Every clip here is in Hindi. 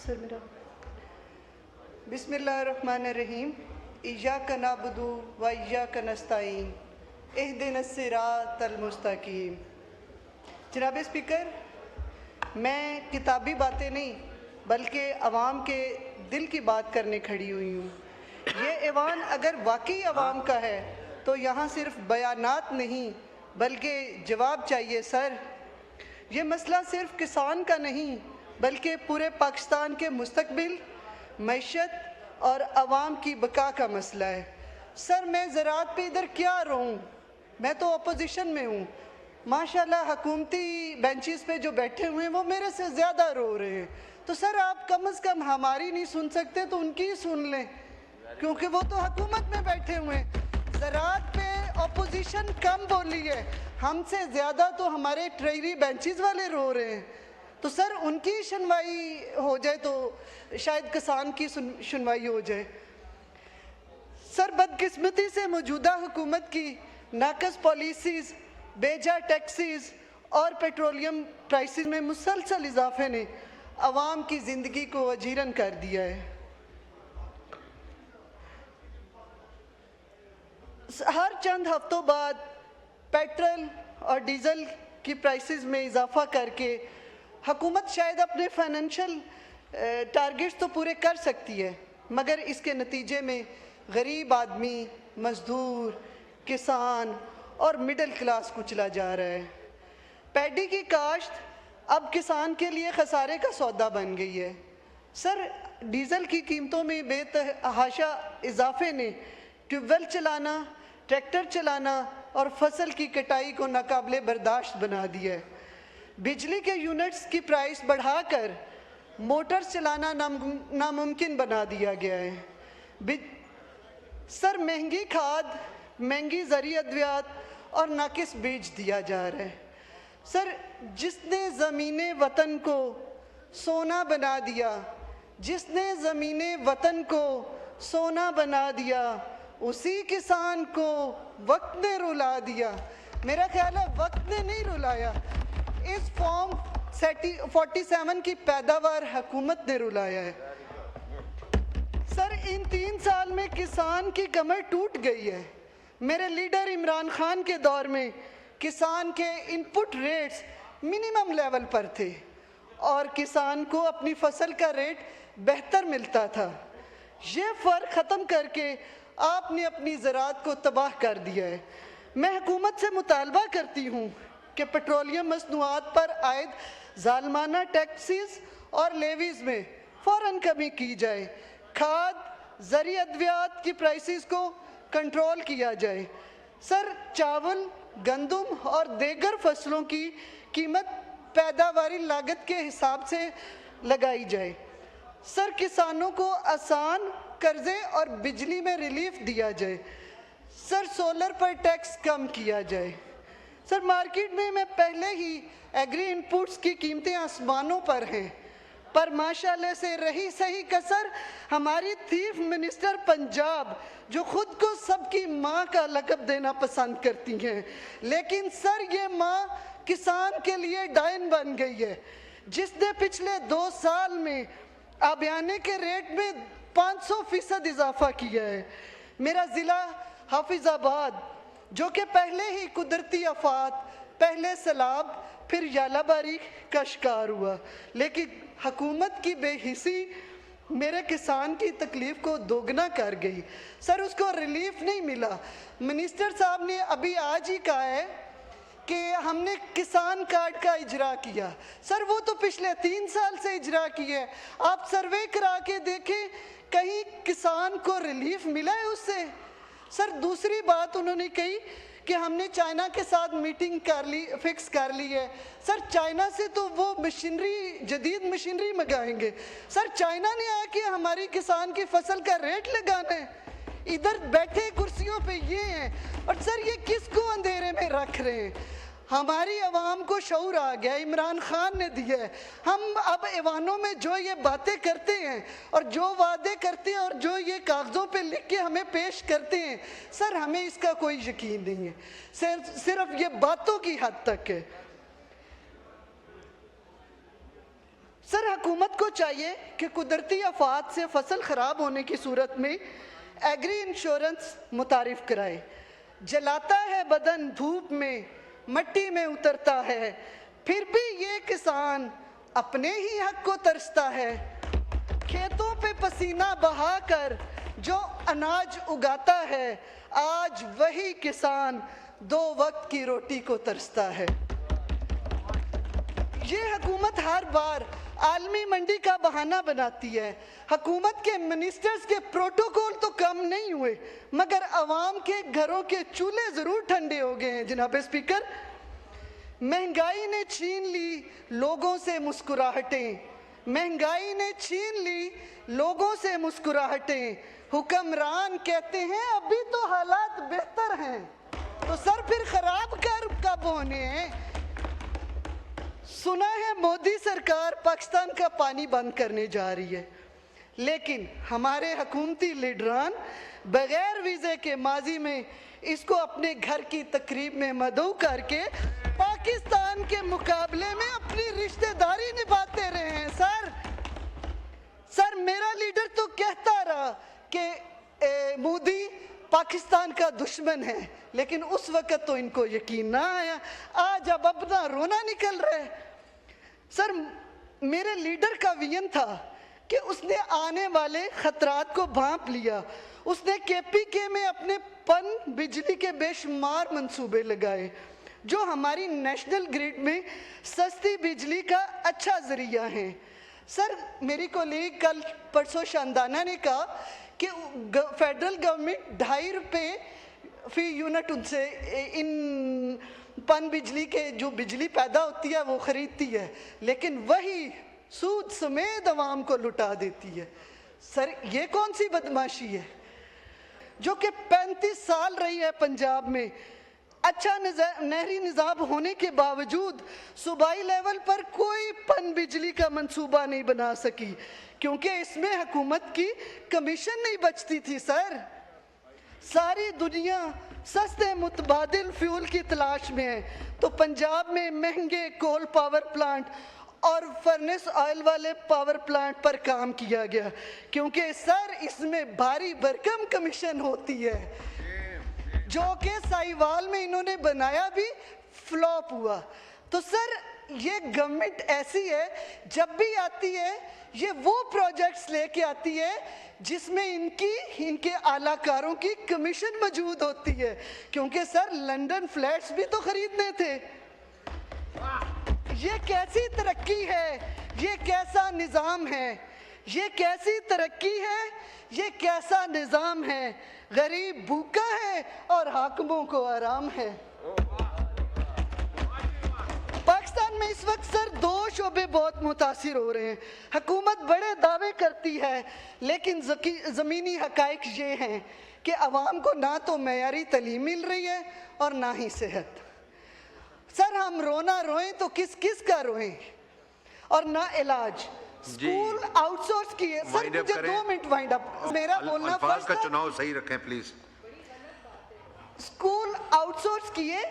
सर मेरा बिस्मिल्लाहिर्रहमानिर्रहीम इय्याका नअबुदु व इय्याका नस्तईन इहदिनस सिरातल मुस्तकीम। जनाब स्पीकर, मैं किताबी बातें नहीं बल्कि अवाम के दिल की बात करने खड़ी हुई हूँ। ये ऐवान अगर वाकई अवाम का है तो यहाँ सिर्फ बयानात नहीं बल्कि जवाब चाहिए सर। ये मसला सिर्फ किसान का नहीं बल्कि पूरे पाकिस्तान के मुस्तकबिल, मईशत और अवाम की बका का मसला है। सर मैं ज़राअत पे इधर क्या रहूँ, मैं तो अपोजिशन में हूँ। माशाल्लाह हुकूमती बेंचेस पे जो बैठे हुए हैं वो मेरे से ज़्यादा रो रहे हैं। तो सर आप कम से कम हमारी नहीं सुन सकते तो उनकी ही सुन लें, क्योंकि वो तो हुकूमत में बैठे हुए हैं। ज़राअत पे अपोजिशन कम बोली है, हमसे ज़्यादा तो हमारे ट्रेजरी बेंचेस वाले रो रहे हैं। तो सर उनकी सुनवाई हो जाए तो शायद किसान की सुनवाई हो जाए। सर बदकिस्मती से मौजूदा हुकूमत की नाकस पॉलिसीज़, बेजा टैक्सीज़ और पेट्रोलियम प्राइसेस में मुसलसल इजाफे ने अवाम की ज़िंदगी को अजीरन कर दिया है। हर चंद हफ्तों बाद पेट्रोल और डीज़ल की प्राइसेस में इजाफा करके हुकूमत शायद अपने फाइनेंशियल टारगेट्स तो पूरे कर सकती है, मगर इसके नतीजे में गरीब आदमी, मज़दूर, किसान और मिडिल क्लास कुचला जा रहा है। पैडी की काश्त अब किसान के लिए खसारे का सौदा बन गई है। सर डीज़ल की कीमतों में बेतहाशा इजाफे ने ट्यूबवेल चलाना, ट्रैक्टर चलाना और फसल की कटाई को नाकाबिले बर्दाश्त बना दिया है। बिजली के यूनिट्स की प्राइस बढ़ाकर मोटर्स चलाना नामुमकिन बना दिया गया है। सर महंगी खाद, महंगी ज़रूरी अद्वियात और नाकिस बीज दिया जा रहा है। सर जिसने ज़मीने वतन को सोना बना दिया, जिसने ज़मीने वतन को सोना बना दिया, उसी किसान को वक्त ने रुला दिया। मेरा ख्याल है वक्त ने नहीं रुलाया, इस फॉर्म 47 की पैदावार हुकूमत ने रुलाया है। सर इन 3 साल में किसान की कमर टूट गई है। मेरे लीडर इमरान खान के दौर में किसान के इनपुट रेट्स मिनिमम लेवल पर थे और किसान को अपनी फसल का रेट बेहतर मिलता था। ये फ़र्क ख़त्म करके आपने अपनी ज़राअत को तबाह कर दिया है। मैं हुकूमत से मुतालबा करती हूँ कि पेट्रोलियम मसनूआत पर आयद ज़ालमाना टैक्सेस और लेवीज़ में फ़ौरन कमी की जाए। खाद, ज़रूरी अद्वियात की प्राइसेस को कंट्रोल किया जाए। सर चावल, गंदम और दीगर फसलों की कीमत पैदावारी लागत के हिसाब से लगाई जाए। सर किसानों को आसान कर्जे और बिजली में रिलीफ दिया जाए। सर सोलर पर टैक्स कम किया जाए। सर मार्केट में मैं पहले ही एग्री इनपुट्स की कीमतें आसमानों पर हैं, पर माशाल्लाह से रही सही कसर हमारी चीफ मिनिस्टर पंजाब, जो खुद को सबकी माँ का लक़ब देना पसंद करती हैं, लेकिन सर ये माँ किसान के लिए डायन बन गई है, जिसने पिछले 2 साल में आबियाने के रेट में 500% इजाफा किया है। मेरा ज़िला हाफिज़ाबाद, जो कि पहले ही कुदरती आफात, पहले सैलाब फिर यालाबारी का शिकार हुआ, लेकिन हुकूमत की बेहिसी मेरे किसान की तकलीफ़ को दोगुना कर गई। सर उसको रिलीफ नहीं मिला। मिनिस्टर साहब ने अभी आज ही कहा है कि हमने किसान कार्ड का इजरा किया। सर वो तो पिछले 3 साल से इजरा किया है। आप सर्वे करा के देखें कहीं किसान को रिलीफ मिला है उससे। सर दूसरी बात उन्होंने कही कि हमने चाइना के साथ मीटिंग फिक्स कर ली है। सर चाइना से तो वो मशीनरी, जदीद मशीनरी मंगाएंगे। सर चाइना ने आके हमारी किसान की फसल का रेट लगाना है। इधर बैठे कुर्सियों पे ये हैं और सर ये किसको अंधेरे में रख रहे हैं। हमारी आवाम को शऊर आ गया, इमरान खान ने दिया है। हम अब ऐवानों में जो ये बातें करते हैं और जो वादे करते हैं और जो ये कागज़ों पे लिख के हमें पेश करते हैं, सर हमें इसका कोई यकीन नहीं है। सिर्फ ये बातों की हद तक है। सर, हुकूमत को चाहिए कि कुदरती आफात से फसल ख़राब होने की सूरत में एग्री इंश्योरेंस मुतारिफ कराए। जलाता है बदन धूप में, मट्टी में उतरता है, फिर भी ये किसान अपने ही हक को तरसता है। खेतों पे पसीना बहाकर जो अनाज उगाता है, आज वही किसान 2 वक्त की रोटी को तरसता है। ये हुकूमत हर बार आलमी मंडी का बहाना बनाती है। हुकूमत के मिनिस्टर्स के प्रोटोकॉल तो कम नहीं हुए, मगर अवाम के घरों के चूल्हे जरूर ठंडे हो गए हैं। जनाब स्पीकर, महंगाई ने छीन ली लोगों से मुस्कुराहटें, महंगाई ने छीन ली लोगों से मुस्कुराहटें। हुक्मरान कहते हैं अभी तो हालात बेहतर हैं, तो सर फिर खराब कब होने हैं? सुना है मोदी सरकार पाकिस्तान का पानी बंद करने जा रही है, लेकिन हमारे हुकूमती लीडरान बगैर वीज़े के माजी में इसको अपने घर की तकरीब में मदऊ करके पाकिस्तान के मुकाबले में अपनी रिश्तेदारी निभाते रहे हैं। सर मेरा लीडर तो कहता रहा कि मोदी पाकिस्तान का दुश्मन है, लेकिन उस वक्त तो इनको यकीन ना आया। आज अब अपना रोना निकल रहा है। सर, मेरे लीडर का विजन था कि उसने आने वाले खतरात को भांप लिया। उसने केपीके में अपने पन बिजली के बेशुमार मंसूबे लगाए, जो हमारी नेशनल ग्रिड में सस्ती बिजली का अच्छा जरिया है। सर, मेरी कोलीग कल परसों शानदाना ने कहा कि फेडरल गवर्नमेंट 2.5 रुपये फी यूनिट उनसे इन पन बिजली के जो बिजली पैदा होती है वो ख़रीदती है, लेकिन वही सूद समेत अवाम को लुटा देती है। सर, ये कौन सी बदमाशी है जो कि 35 साल रही है पंजाब में? अच्छा नहरी निज़ाम होने के बावजूद सूबाई लेवल पर कोई पन बिजली का मंसूबा नहीं बना सकी, क्योंकि इसमें हुकूमत की कमीशन नहीं बचती थी। सर, सारी दुनिया सस्ते मुतबादिल फ्यूल की तलाश में है, तो पंजाब में महंगे कोल पावर प्लांट और फर्नेस ऑयल वाले पावर प्लांट पर काम किया गया, क्योंकि सर इसमें भारी भरकम कमीशन होती है, जो कि साहिवाल में इन्होंने बनाया भी फ्लॉप हुआ। तो सर, ये गवर्नमेंट ऐसी है, जब भी आती है ये वो प्रोजेक्ट्स लेके आती है जिसमें इनके आलाकारों की कमीशन मौजूद होती है, क्योंकि सर लंदन फ्लैट्स भी तो खरीदने थे। ये कैसी तरक्की है? ये कैसा निज़ाम है? ये कैसी तरक्की है? ये कैसा निज़ाम है? गरीब भूखा है और हाकिमों को आराम है। पाकिस्तान में इस वक्त सर 2 शोबे बहुत मुतासिर हो रहे हैं। हुकूमत बड़े दावे करती है, लेकिन ज़मीनी हकाइक ये हैं कि अवाम को ना तो मयारी तालीम मिल रही है और ना ही सेहत। सर, हम रोना रोएं तो किस का रोएं, और ना इलाज। स्कूल आउटसोर्स किए। सर, मुझे 2 मिनट वाइंड अप, मेरा बोलना अल्फाज का चुनाव सही रखें प्लीज। स्कूल आउटसोर्स किए,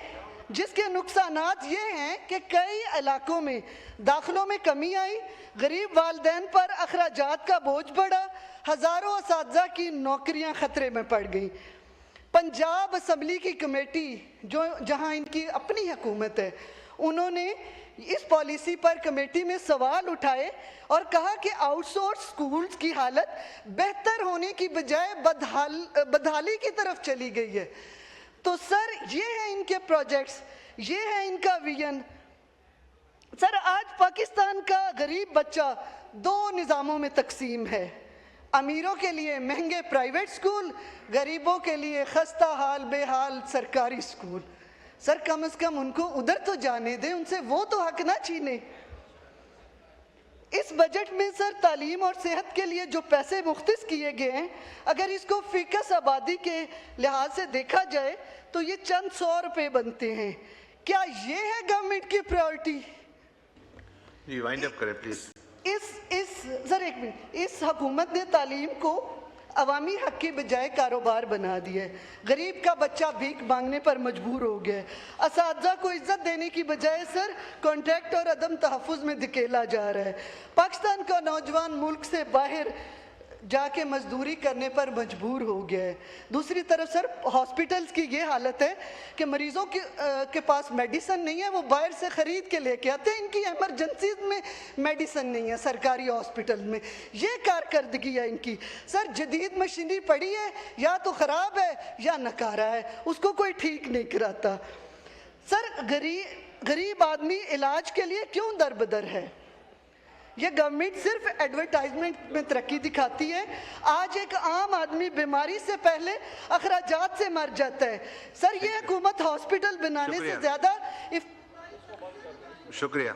जिसके नुकसानात ये हैं कि कई इलाकों में दाखिलों में कमी आई, गरीब वालिदैन पर अखराजात का बोझ बढ़ा, हज़ारों असातिज़ा की नौकरियां खतरे में पड़ गई। पंजाब असम्बली की कमेटी, जो जहां इनकी अपनी हुकूमत है, उन्होंने इस पॉलिसी पर कमेटी में सवाल उठाए और कहा कि आउटसोर्स स्कूल्स की हालत बेहतर होने की बजाय बदहाली की तरफ चली गई है। तो सर, ये है इनके प्रोजेक्ट्स, ये है इनका विजन। सर, आज पाकिस्तान का गरीब बच्चा 2 निज़ामों में तकसीम है। अमीरों के लिए महंगे प्राइवेट स्कूल, गरीबों के लिए खस्ता हाल बेहाल सरकारी स्कूल। सर, कम से कम उनको उधर तो जाने दें, उनसे वो तो हक ना छीने। इस बजट में सर तालीम और सेहत के लिए जो पैसे मुख्तस किए गए हैं, अगर इसको फीकस आबादी के लिहाज से देखा जाए तो ये चंद 100 रुपये बनते हैं। क्या ये है गवर्नमेंट की प्रायोरिटी? जी वाइंड अप करें प्लीज। सर एक मिनट, इस हुकूमत ने तालीम को अवामी हक की बजाय कारोबार बना दिया है। गरीब का बच्चा भीख मांगने पर मजबूर हो गया है। असातिज़ा को इज्जत देने की बजाय सर कॉन्ट्रैक्ट और अदम तहफ़्फ़ुज़ में धकेला जा रहा है। पाकिस्तान का नौजवान मुल्क से बाहर जाके मजदूरी करने पर मजबूर हो गया है। दूसरी तरफ सर हॉस्पिटल्स की ये हालत है कि मरीजों के पास मेडिसिन नहीं है, वो बाहर से ख़रीद के लेके आते हैं। इनकी एमरजेंसी में मेडिसिन नहीं है सरकारी हॉस्पिटल में। ये कारकर्दगी है इनकी। सर जदीद मशीनरी पड़ी है या तो ख़राब है या नकारा है, उसको कोई ठीक नहीं कराता। सर गरीब आदमी इलाज के लिए क्यों दरबदर है? ये गवर्नमेंट सिर्फ एडवर्टाइजमेंट में तरक्की दिखाती है। आज एक आम आदमी बीमारी से पहले अखराजात से मर जाता है। सर ये हुकूमत हॉस्पिटल बनाने से ज़्यादा शुक्रिया।